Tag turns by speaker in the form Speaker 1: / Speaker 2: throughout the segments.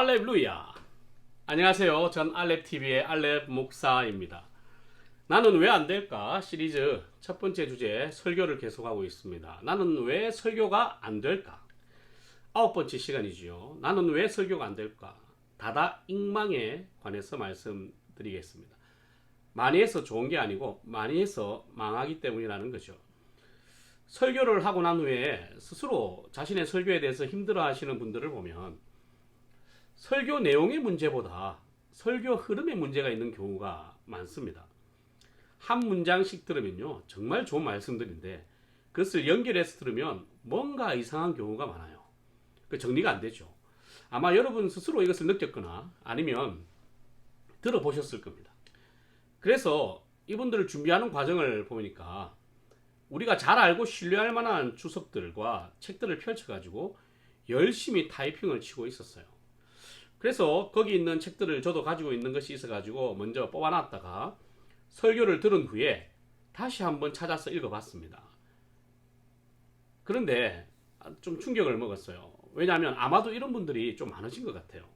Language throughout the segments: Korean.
Speaker 1: 할렐루야. 안녕하세요. 전 알렙TV의 알렙 목사입니다. 나는 왜 안 될까? 시리즈 첫 번째 주제 설교를 계속하고 있습니다. 나는 왜 설교가 안 될까? 9번째 시간이지요. 나는 왜 설교가 안 될까? 다다 익망에 관해서 말씀드리겠습니다. 많이 해서 좋은 게 아니고 많이 해서 망하기 때문이라는 거죠. 설교를 하고 난 후에 스스로 자신의 설교에 대해서 힘들어 하시는 분들을 보면 설교 내용의 문제보다 설교 흐름에 문제가 있는 경우가 많습니다. 한 문장씩 들으면요, 정말 좋은 말씀들인데 그것을 연결해서 들으면 뭔가 이상한 경우가 많아요. 그 정리가 안 되죠. 아마 여러분 스스로 이것을 느꼈거나 아니면 들어보셨을 겁니다. 그래서 이분들을 준비하는 과정을 보니까 우리가 잘 알고 신뢰할 만한 주석들과 책들을 펼쳐가지고 열심히 타이핑을 치고 있었어요. 그래서 거기 있는 책들을 저도 가지고 있는 것이 있어가지고 먼저 뽑아놨다가 설교를 들은 후에 다시 한번 찾아서 읽어봤습니다. 그런데 좀 충격을 먹었어요. 왜냐하면 아마도 이런 분들이 좀 많으신 것 같아요.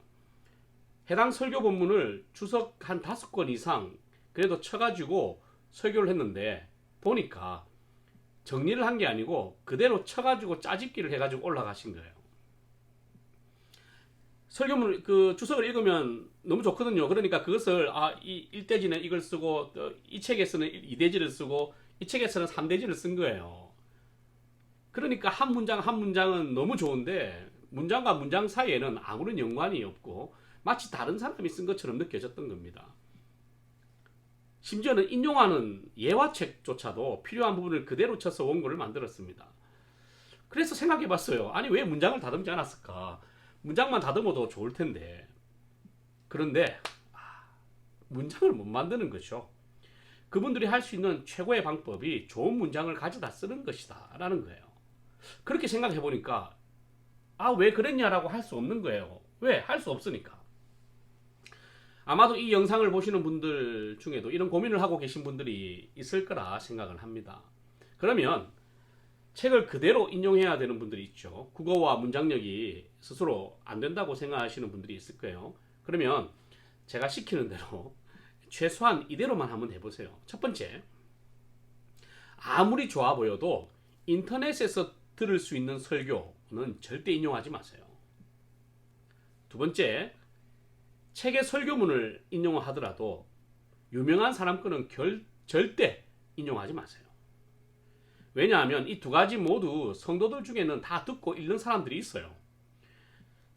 Speaker 1: 해당 설교 본문을 주석 한 5권 이상 그래도 쳐가지고 설교를 했는데 보니까 정리를 한 게 아니고 그대로 쳐가지고 짜집기를 해가지고 올라가신 거예요. 설교문 그 주석을 읽으면 너무 좋거든요. 그러니까 그것을 이 1대지는 이걸 쓰고 이 책에서는 2대지를 쓰고 이 책에서는 3대지를 쓴 거예요. 그러니까 한 문장 한 문장은 너무 좋은데 문장과 문장 사이에는 아무런 연관이 없고 마치 다른 사람이 쓴 것처럼 느껴졌던 겁니다. 심지어는 인용하는 예화책조차도 필요한 부분을 그대로 쳐서 원고를 만들었습니다. 그래서 생각해 봤어요. 아니 왜 문장을 다듬지 않았을까? 문장만 다듬어도 좋을 텐데. 그런데 문장을 못 만드는 거죠. 그분들이 할 수 있는 최고의 방법이 좋은 문장을 가져다 쓰는 것이다 라는 거예요. 그렇게 생각해 보니까 왜 그랬냐라고 할 수 없는 거예요. 왜? 할 수 없으니까. 아마도 이 영상을 보시는 분들 중에도 이런 고민을 하고 계신 분들이 있을 거라 생각을 합니다. 그러면 책을 그대로 인용해야 되는 분들이 있죠. 국어와 문장력이 스스로 안 된다고 생각하시는 분들이 있을 거예요. 그러면 제가 시키는 대로 최소한 이대로만 한번 해보세요. 첫 번째, 아무리 좋아 보여도 인터넷에서 들을 수 있는 설교는 절대 인용하지 마세요. 두 번째, 책의 설교문을 인용하더라도 유명한 사람 거는 절대 인용하지 마세요. 왜냐하면 이 두 가지 모두 성도들 중에는 다 듣고 읽는 사람들이 있어요.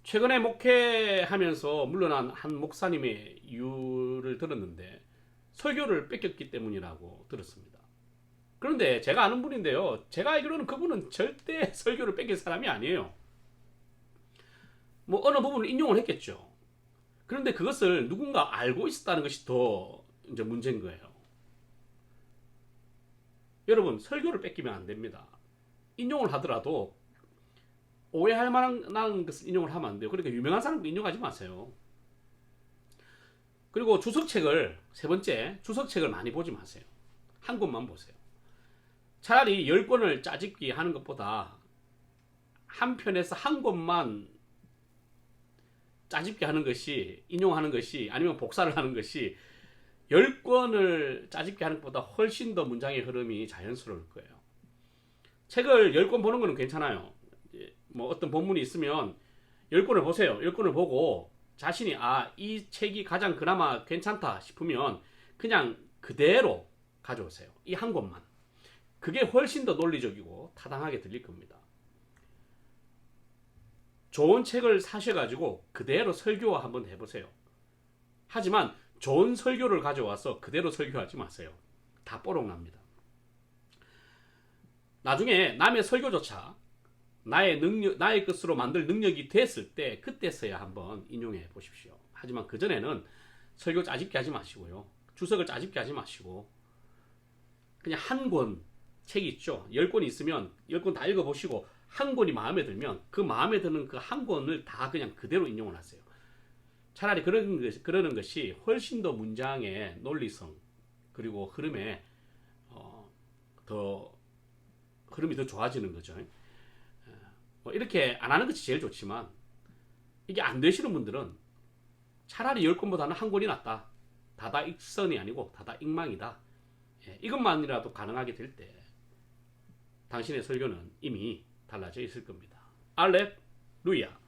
Speaker 1: 최근에 목회하면서 물러난 한 목사님의 이유를 들었는데 설교를 뺏겼기 때문이라고 들었습니다. 그런데 제가 아는 분인데요. 제가 알기로는 그분은 절대 설교를 뺏길 사람이 아니에요. 뭐 어느 부분을 인용을 했겠죠. 그런데 그것을 누군가 알고 있었다는 것이 더 이제 문제인 거예요. 여러분, 설교를 뺏기면 안 됩니다. 인용을 하더라도 오해할 만한 것을 인용을 하면 안 돼요. 그러니까 유명한 사람 인용하지 마세요. 그리고 주석책을, 세 번째, 주석책을 많이 보지 마세요. 한 권만 보세요. 차라리 10권을 짜집기 하는 것보다 한 편에서 한 권만 짜집기 하는 것이, 인용하는 것이, 아니면 복사를 하는 것이 10권을 짜집기 하는 것보다 훨씬 더 문장의 흐름이 자연스러울 거예요. 책을 10권 보는 거는 괜찮아요. 뭐 어떤 본문이 있으면 10권을 보세요. 10권을 보고 자신이 이 책이 가장 그나마 괜찮다 싶으면 그냥 그대로 가져오세요. 이 한 권만. 그게 훨씬 더 논리적이고 타당하게 들릴 겁니다. 좋은 책을 사셔가지고 그대로 설교 한번 해보세요. 하지만 좋은 설교를 가져와서 그대로 설교하지 마세요. 다 뽀록납니다. 나중에 남의 설교조차 나의 것으로 만들 능력이 됐을 때 그때서야 한번 인용해 보십시오. 하지만 그전에는 설교 짜집기 하지 마시고요. 주석을 짜집기 하지 마시고 그냥 한 권 책이 있죠. 10권이 있으면 10권 다 읽어보시고 한 권이 마음에 들면 그 마음에 드는 그 한 권을 다 그냥 그대로 인용을 하세요. 차라리 그러는 것이 훨씬 더 문장의 논리성 그리고 흐름에 흐름이 더 좋아지는 거죠. 이렇게 안 하는 것이 제일 좋지만 이게 안 되시는 분들은 차라리 10권보다는 한 권이 낫다. 다다익선이 아니고 다다익망이다. 예, 이것만이라도 가능하게 될 때 당신의 설교는 이미 달라져 있을 겁니다. 알렙루야.